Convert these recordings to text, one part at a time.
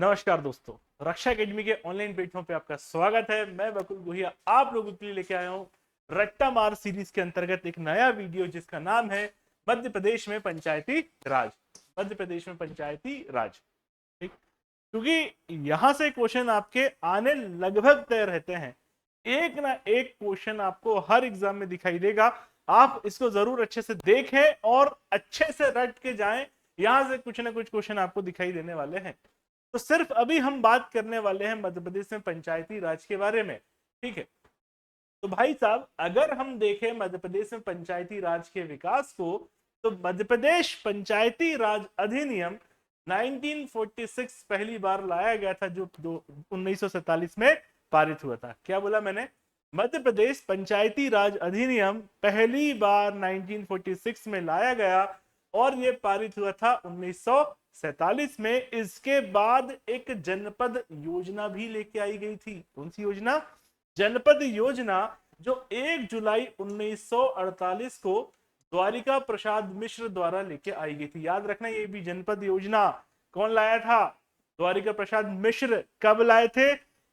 नमस्कार दोस्तों, रक्षा एकेडमी के ऑनलाइन प्लेटफॉर्म पे आपका स्वागत है। मैं बकुल गुहिया आप लोगों के लिए लेके आया हूँ रट्टा मार सीरीज के अंतर्गत एक नया वीडियो जिसका नाम है मध्य प्रदेश में पंचायती राज। मध्य प्रदेश में पंचायती राज, ठीक। क्योंकि यहां से क्वेश्चन आपके आने लगभग तय रहते हैं। एक ना एक क्वेश्चन आपको हर एग्जाम में दिखाई देगा। आप इसको जरूर अच्छे से देखें और अच्छे से रट के जाएं। यहां से कुछ ना कुछ क्वेश्चन आपको दिखाई देने वाले हैं। तो सिर्फ अभी हम बात करने वाले हैं मध्य प्रदेश में पंचायती राज के बारे में, ठीक है। तो भाई साहब, अगर हम देखें मध्य प्रदेश में पंचायती राज के विकास को, तो मध्य प्रदेश पंचायती राज अधिनियम 1946 पहली बार लाया गया था, जो 1947 में पारित हुआ था। क्या बोला मैंने? मध्य प्रदेश पंचायती राज अधिनियम पहली बार 1946 में लाया गया और ये पारित हुआ था 1947 में। इसके बाद एक जनपद योजना भी लेके आई गई थी। कौन सी योजना? जनपद योजना, जो 1 जुलाई 1948 को द्वारिका प्रसाद मिश्र द्वारा लेके आई गई थी। याद रखना, ये भी जनपद योजना कौन लाया था? द्वारिका प्रसाद मिश्र। कब लाए थे?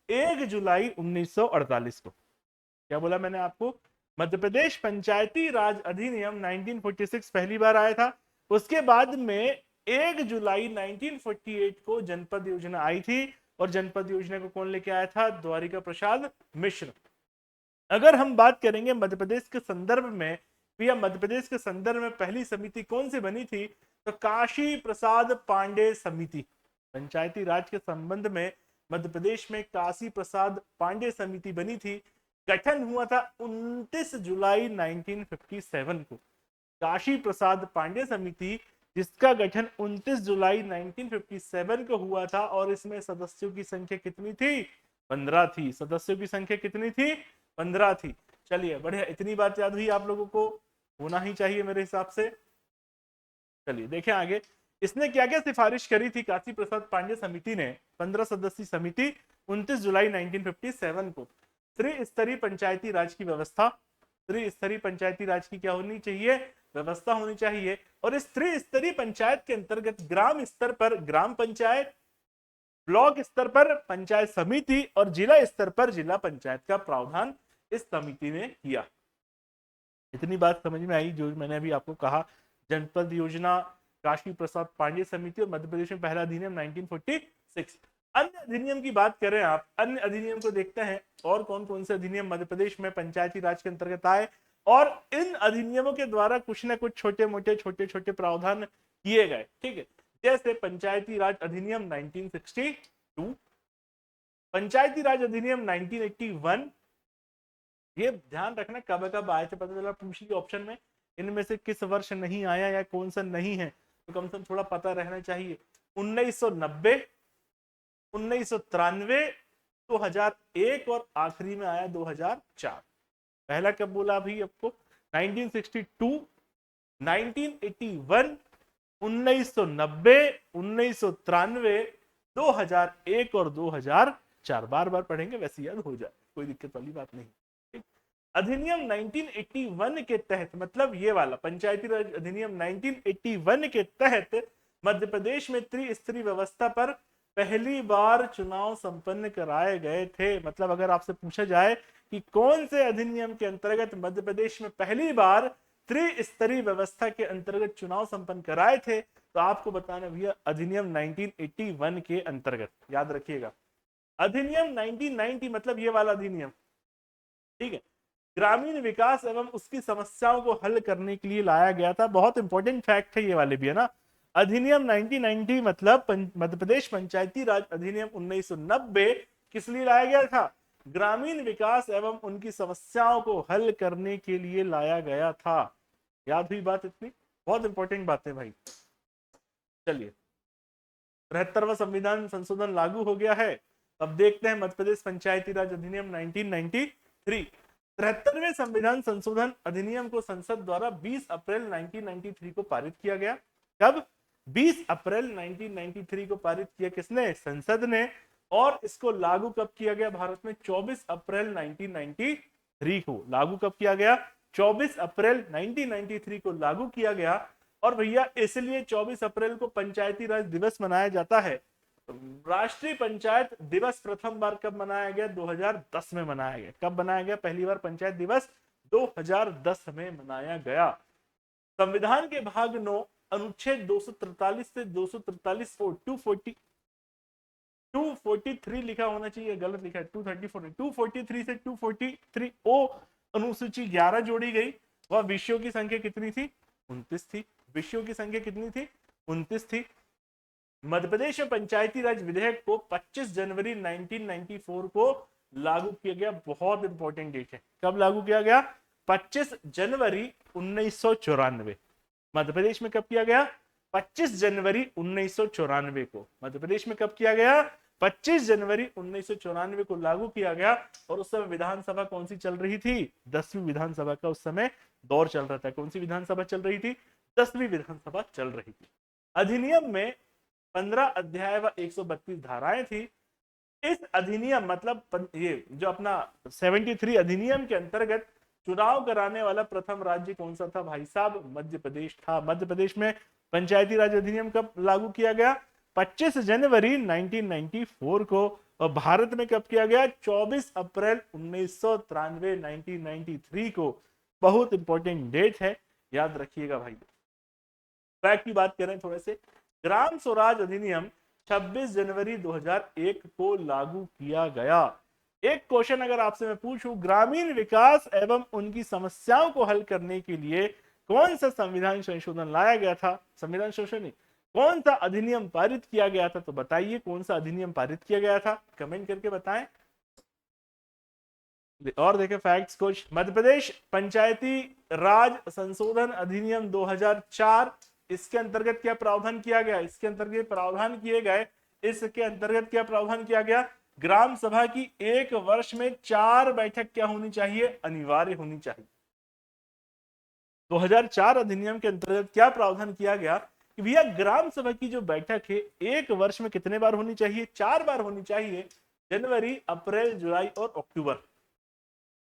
1 जुलाई 1948 को। क्या बोला मैंने आपको? मध्य प्रदेश पंचायती राज अधिनियम 1946 पहली बार आया था। उसके बाद में 1 जुलाई 1948 को जनपद योजना आई थी और जनपद योजना को कौन लेके आया था? द्वारिका प्रसाद मिश्र। अगर हम बात करेंगे मध्य प्रदेश के संदर्भ में, या मध्य प्रदेश के संदर्भ में पहली समिति कौन सी बनी थी, तो काशी प्रसाद पांडे समिति। पंचायती राज के संबंध में मध्य प्रदेश में काशी प्रसाद पांडे समिति बनी थी। गठन हुआ था 29 जुलाई 1957 को। काशी प्रसाद पांडे समिति, जिसका गठन 29 जुलाई 1957 को हुआ था, और इसमें सदस्यों की संख्या कितनी थी? 15 थी। सदस्यों की संख्या कितनी थी? 15 थी। चलिए, बढ़िया, इतनी बात याद हुई आप लोगों को, होना ही चाहिए मेरे हिसाब से। चलिए देखें आगे, इसने क्या क्या सिफारिश करी थी काशी प्रसाद पांडे समिति ने? 15 सदस्यीय समिति 29 जुलाई 1957 को। त्रिस्तरीय पंचायती राज की व्यवस्था। त्रिस्तरीय पंचायती राज की क्या होनी चाहिए? व्यवस्था होनी चाहिए। और इस त्रिस्तरीय पंचायत के अंतर्गत ग्राम स्तर पर ग्राम पंचायत, ब्लॉक स्तर पर पंचायत समिति और जिला स्तर पर जिला पंचायत का प्रावधान इस समिति ने किया। इतनी बात समझ में आई जो मैंने अभी आपको कहा। जनपद योजना, काशी प्रसाद पांडे समिति और मध्य प्रदेश में पहला अधिनियम 1946। अन्य अधिनियम की बात करें आप, अन्य अधिनियम को देखते हैं और कौन कौन से अधिनियम मध्य प्रदेश में पंचायती राज के अंतर्गत आए, और इन अधिनियमों के द्वारा कुछ ना कुछ छोटे छोटे प्रावधान किए गए, ठीक है। जैसे पंचायती राज अधिनियम 1962, पंचायती राज अधिनियम 1981। ये ध्यान रखना कब कब आए थे, पता चला पूछ लिया ऑप्शन में, इनमें से किस वर्ष नहीं आया या कौन सा नहीं है, तो कम से कम थोड़ा पता रहना चाहिए। 1990, 1993, 2001 और आखिरी में आया 2004। पहला कब बोला अभी आपको? 1962, 1981, 1990, 1993, 2001 और 2004। बार बार पढ़ेंगे वैसे याद हो जाए, कोई दिक्कत वाली बात नहीं। अधिनियम 1981 के तहत, मतलब ये वाला पंचायती राज अधिनियम 1981 के तहत मध्य प्रदेश में त्रिस्तरीय व्यवस्था पर पहली बार चुनाव संपन्न कराए गए थे। मतलब अगर आपसे पूछा जाए कि कौन से अधिनियम के अंतर्गत मध्य प्रदेश में पहली बार त्रिस्तरीय व्यवस्था के अंतर्गत चुनाव संपन्न कराए थे, तो आपको बताना भैया अधिनियम 1981 के अंतर्गत। याद रखिएगा, अधिनियम 1990 मतलब ये वाला अधिनियम, ठीक है। ग्रामीण विकास एवं उसकी समस्याओं को हल करने के लिए लाया गया था। बहुत इंपॉर्टेंट फैक्ट है ये वाले भी, है ना। अधिनियम 1990 मतलब मध्य प्रदेश पंचायती राज अधिनियम 1990 किस लिए लाया गया था? ग्रामीण विकास एवं उनकी समस्याओं को हल करने के लिए लाया गया था। याद हुई बात इतनी? बहुत इंपॉर्टेंट बात है भाई। चलिए, 73वां संविधान संशोधन लागू हो गया है। अब देखते हैं मध्य प्रदेश पंचायती राज अधिनियम 1993। 73वें संविधान संशोधन अधिनियम को संसद द्वारा 20 अप्रैल 1993 को पारित किया गया। कब? 20 अप्रैल 1993 को पारित किया किसने? संसद ने। और इसको लागू कब किया गया भारत में? 24 अप्रैल 1993 को। लागू कब किया गया? 24 अप्रैल 1993 को लागू किया गया। और भैया इसलिए 24 अप्रैल को पंचायती राज दिवस मनाया जाता है। तो राष्ट्रीय पंचायत दिवस प्रथम बार कब मनाया गया? 2010 में मनाया गया। कब मनाया गया पहली बार पंचायत दिवस? 2010 में मनाया गया। संविधान के भाग 9 अनुच्छेद 243 से 243 243 लिखा होना चाहिए, गलत लिखा है 234, 243 से 243 ओ अनुसूची 11 जोड़ी गई। वह विषयों की संख्या कितनी थी? 29 थी। विषयों की संख्या कितनी थी? 29 थी। मध्य प्रदेश में पंचायती राज विधेयक को 25 जनवरी 1994 को लागू किया गया। बहुत इंपॉर्टेंट डेट है। कब लागू किया गया? 25 जनवरी 1994। मध्य प्रदेश में कब किया गया? 25 जनवरी 1994 को। मध्य प्रदेश में कब किया गया? 25 जनवरी 1994 को लागू किया गया। और उस समय विधानसभा कौन सी चल रही थी? 10वीं विधानसभा का उस समय दौर चल रहा था। कौन सी विधानसभा चल रही थी? 10वीं विधानसभा चल रही थी। अधिनियम में 15 अध्याय व 132 धाराएं थी। इस अधिनियम मतलब ये जो अपना 73 अधिनियम के अंतर्गत चुनाव कराने वाला प्रथम राज्य कौन सा था भाई साहब? मध्य प्रदेश था। मध्य प्रदेश में पंचायती राज अधिनियम कब लागू किया गया? 25 जनवरी 1994 को। और भारत में कब किया गया? 24 अप्रैल 1993 1993 को। बहुत इंपॉर्टेंट डेट है, याद रखिएगा भाई। फैक्ट की बात करें थोड़े से, ग्राम स्वराज अधिनियम 26 जनवरी 2001 को लागू किया गया। एक क्वेश्चन अगर आपसे मैं पूछूं, ग्रामीण विकास एवं उनकी समस्याओं को हल करने के लिए कौन सा संविधान संशोधन लाया गया था? संविधान संशोधन नहीं, कौन सा अधिनियम पारित किया गया था? तो बताइए कौन सा अधिनियम पारित किया गया था, कमेंट करके बताएं। और देखें फैक्ट्स कुछ। मध्य प्रदेश पंचायती राज संशोधन अधिनियम 2004, इसके अंतर्गत क्या प्रावधान किया गया? इसके अंतर्गत प्रावधान किए गए। इसके अंतर्गत क्या प्रावधान किया गया? ग्राम सभा की 1 वर्ष में 4 बैठक क्या होनी चाहिए? अनिवार्य होनी चाहिए। 2004 अधिनियम के अंतर्गत क्या प्रावधान किया गया कि भैया ग्राम सभा की जो बैठक है 1 वर्ष में कितने बार होनी चाहिए? 4 बार होनी चाहिए। जनवरी, अप्रैल, जुलाई और अक्टूबर।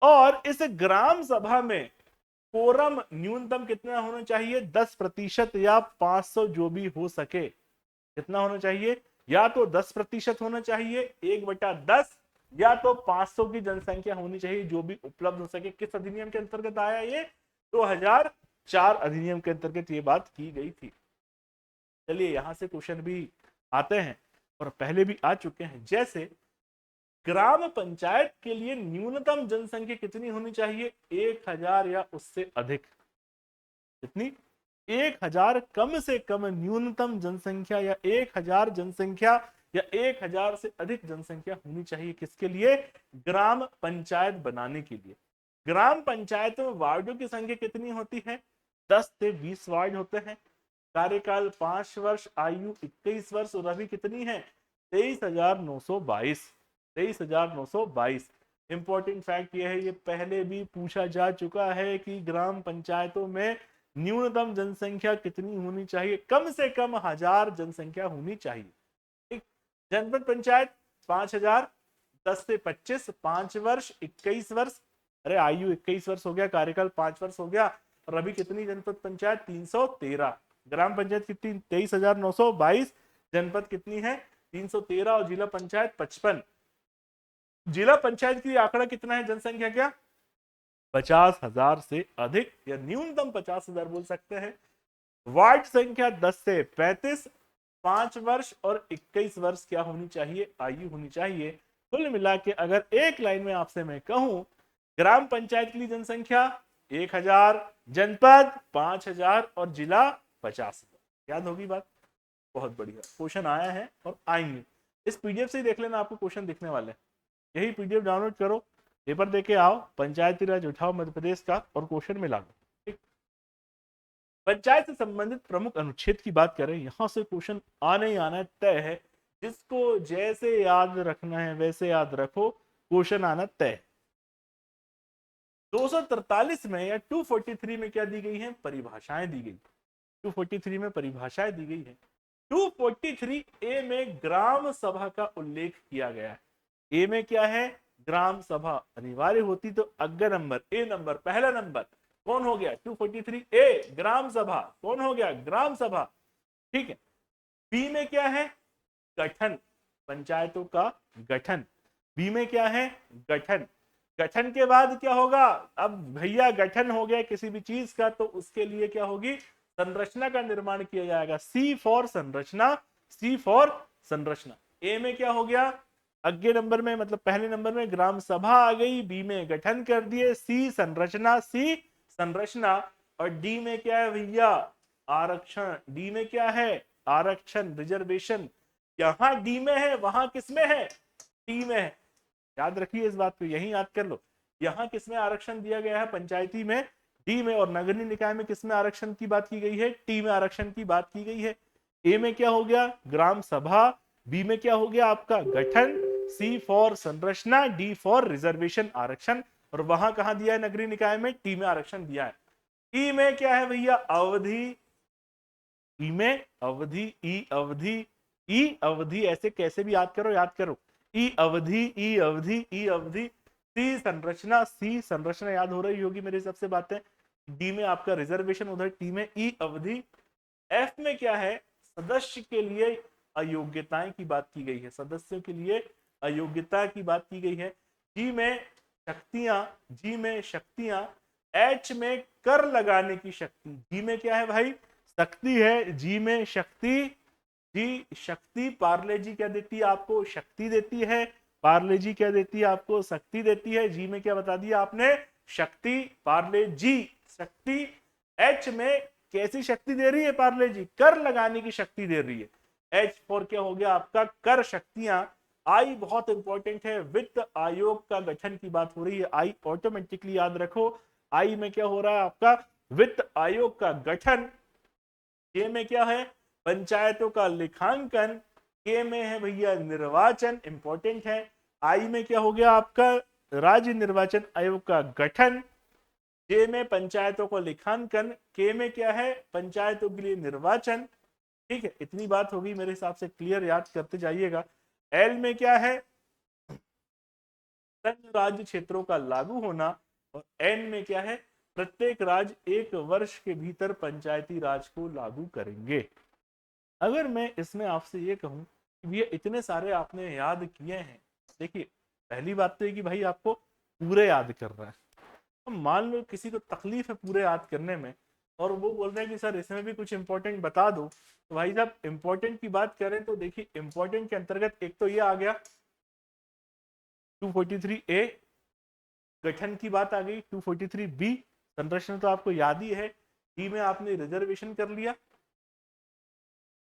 और इस ग्राम सभा में कोरम न्यूनतम कितना होना चाहिए? 10% या 500 जो भी हो सके। कितना होना चाहिए? या तो 10% होना चाहिए 1/10, या तो 500 की जनसंख्या होनी चाहिए जो भी उपलब्ध हो सके। किस अधिनियम के अंतर्गत आया ये? 2004 अधिनियम के अंतर्गत ये बात की गई थी। चलिए यहां से क्वेश्चन भी आते हैं और पहले भी आ चुके हैं। जैसे ग्राम पंचायत के लिए न्यूनतम जनसंख्या कितनी होनी चाहिए? 1000 या उससे अधिक। कितनी? 1000 कम से कम न्यूनतम जनसंख्या, या 1000 जनसंख्या या 1000 से अधिक जनसंख्या होनी चाहिए। किसके लिए? ग्राम पंचायत बनाने के लिए। ग्राम पंचायत में वार्डों की संख्या कितनी होती है? 10 से 20 वार्ड होते हैं। कार्यकाल 5 वर्ष, आयु 21 वर्ष और अभी कितनी है? 23,922। 23,922। इंपॉर्टेंट फैक्ट ये है, ये पहले भी पूछा जा चुका है कि ग्राम पंचायतों में न्यूनतम जनसंख्या कितनी होनी चाहिए? कम से कम 1000 जनसंख्या होनी चाहिए। ठीक। जनपद पंचायत 5000, 10 से 25, 5 वर्ष, 21 वर्ष, अरे आयु 21 वर्ष हो गया, कार्यकाल 5 वर्ष हो गया। और अभी कितनी जनपद पंचायत? 313। ग्राम पंचायत कितनी? 23,922। जनपद कितनी है? 313। और जिला पंचायत 55। जिला पंचायत की आंकड़ा कितना है जनसंख्या का? 50,000 से अधिक, या न्यूनतम 50,000 बोल सकते हैं। वार्ड संख्या 10 से 35, 5 वर्ष और 21 वर्ष क्या होनी चाहिए? आयु होनी चाहिए। कुल मिला के अगर एक लाइन में आपसे मैं कहूं, ग्राम पंचायत की जनसंख्या 1000, जनपद 5000 और जिला 50,000। याद होगी बात? बहुत बढ़िया क्वेश्चन आया है और आएंगे। इस पीडीएफ से ही देख लेना, आपको क्वेश्चन दिखने वाले हैं। यही पीडीएफ डाउनलोड करो, पेपर देके आओ, पंचायती राज उठाओ मध्य प्रदेश का और क्वेश्चन में ला दो। ठीक। पंचायत से संबंधित प्रमुख अनुच्छेद की बात करें, यहां से क्वेश्चन आने ही आना तय है। जिसको जैसे याद रखना है वैसे याद रखो, क्वेश्चन आना तय। 243 में या 243 में क्या दी गई है? परिभाषाएं दी गई। 243 में परिभाषाएं दी गई है। 243 ए में ग्राम सभा का उल्लेख किया गया है। ए में क्या है? ग्राम सभा अनिवार्य होती तो अग्र नंबर, ए नंबर, पहला नंबर कौन हो गया? 243 ए ग्राम सभा कौन हो गया? ग्राम सभा। ठीक है। बी में क्या है? गठन। पंचायतों का गठन। बी में क्या है, गठन। गठन के बाद क्या होगा, अब भैया गठन हो गया किसी भी चीज का तो उसके लिए क्या होगी, संरचना का निर्माण किया जाएगा। सी फॉर संरचना, सी फॉर संरचना। ए में क्या हो गया, अगले नंबर में मतलब पहले नंबर में ग्राम सभा आ गई, बी में गठन कर दिए, सी संरचना, सी संरचना। और डी में क्या है भैया, आरक्षण। डी में क्या है, आरक्षण, रिजर्वेशन। यहां डी में है, वहां किसमें है, टी में है। याद रखिए इस बात को, यही याद कर लो। यहां किसमें आरक्षण दिया गया है, पंचायती में, डी में। और नगरीय निकाय में किसमें आरक्षण की बात की गई है, टी में आरक्षण की बात की गई है। ए में क्या हो गया, ग्राम सभा। बी में क्या हो गया आपका, गठन। सी फॉर संरचना, डी फॉर रिजर्वेशन, आरक्षण। और वहां कहां दिया है, नगरीय निकाय में, टी में आरक्षण दिया है। ई में क्या है भैया, अवधि। ई में अवधि, ई अवधि, ई अवधि, ऐसे कैसे भी याद करो, याद करो। ई अवधि, ई अवधि, ई अवधि। सी संरचना, सी संरचना याद हो रही होगी मेरे हिसाब से बातें। डी में आपका रिजर्वेशन, उधर टी में ई अवधि। एफ में क्या है, सदस्य के लिए अयोग्यताएं की बात की गई है, सदस्यों के लिए अयोग्यता की बात की गई है। जी में शक्तियां, जी में शक्तियां। एच में कर लगाने की शक्ति। जी में क्या है भाई, शक्ति है, जी में शक्ति। जी शक्ति, पार्ले जी क्या देती है आपको, शक्ति देती है। पार्ले जी क्या देती है आपको, शक्ति देती है। जी में क्या बता दिया आपने, शक्ति, पार्ले जी शक्ति। एच में कैसी शक्ति दे रही है पार्ले जी, कर लगाने की शक्ति दे रही है। एच फॉर क्या हो गया आपका, कर शक्तियां। आई बहुत इंपॉर्टेंट है, वित्त आयोग का गठन की बात हो रही है। आई ऑटोमेटिकली याद रखो, आई में क्या हो रहा है आपका, वित्त आयोग का गठन। के में क्या है, पंचायतों का लेखांकन। के में है भैया निर्वाचन, इंपॉर्टेंट है। आई में क्या हो गया आपका, राज्य निर्वाचन आयोग का गठन। जे में पंचायतों को लेखांकन। के में क्या है, पंचायतों के लिए निर्वाचन। ठीक है, इतनी बात होगी मेरे हिसाब से क्लियर, याद करते जाइएगा। एल में क्या है, संघ राज्य क्षेत्रों का लागू होना। और एन में क्या है, प्रत्येक राज्य 1 वर्ष के भीतर पंचायती राज को लागू करेंगे। अगर मैं इसमें आपसे ये कहूं कि भैया इतने सारे आपने याद किए हैं, देखिए पहली बात तो ये कि भाई आपको पूरे याद कर रहा है। अब मान लो किसी को तकलीफ है पूरे याद करने में और वो बोल रहे हैं कि सर इसमें भी कुछ इंपॉर्टेंट बता दो, तो भाई साहब इंपॉर्टेंट की बात करें तो देखिए इंपॉर्टेंट के अंतर्गत एक तो ये आ गया 243A गठन की बात आ गई, 243B संरचना तो आपको याद ही है। डी में आपने रिजर्वेशन कर लिया,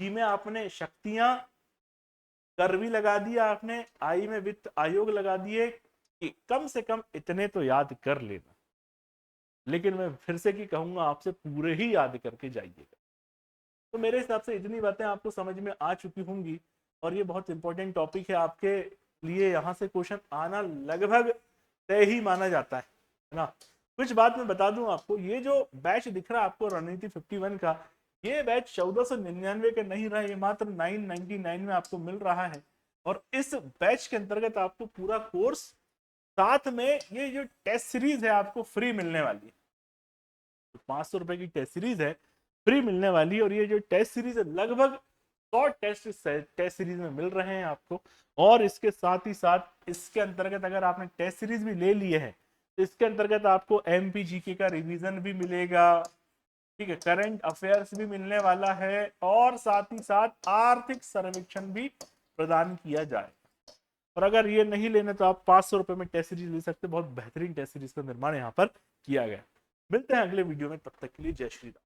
डी में आपने शक्तियां, कर भी लगा दिया आपने, आई में वित्त आयोग लगा दिए। कि कम से कम इतने तो याद कर लेना, लेकिन मैं फिर से की कहूंगा आपसे पूरे ही याद करके जाइएगा। तो मेरे हिसाब से इतनी बातें आपको समझ में आ चुकी होंगी और ये बहुत इंपॉर्टेंट टॉपिक है आपके लिए, यहाँ से क्वेश्चन आना लगभग तय ही माना जाता है ना। कुछ बात मैं बता दूं आपको, ये जो बैच दिख रहा है आपको रणनीति 51 का, ये बैच 1499 का नहीं रहा, ये मात्र 999 में आपको मिल रहा है। और इस बैच के अंतर्गत आपको पूरा कोर्स, साथ में ये जो टेस्ट सीरीज है आपको फ्री मिलने वाली है। तो 500 रुपए की टेस्ट सीरीज है, फ्री मिलने वाली है। और ये जो टेस्ट सीरीज है लगभग 100 टेस्ट सीरीज में मिल रहे हैं आपको। और इसके साथ ही साथ इसके अंतर्गत अगर आपने टेस्ट सीरीज भी ले लिए हैं तो इसके अंतर्गत आपको एमपीजीके का रिवीजन भी मिलेगा, ठीक है, करंट अफेयर्स भी मिलने वाला है और साथ ही साथ आर्थिक सर्वेक्षण भी प्रदान किया जाएगा। और अगर ये नहीं लेना तो आप 500 रुपए में टेस्ट सीरीज ले सकते हैं। बहुत बेहतरीन टेस्ट सीरीज का निर्माण यहाँ पर किया गया। मिलते हैं अगले वीडियो में, तब तक के लिए जय श्री राम।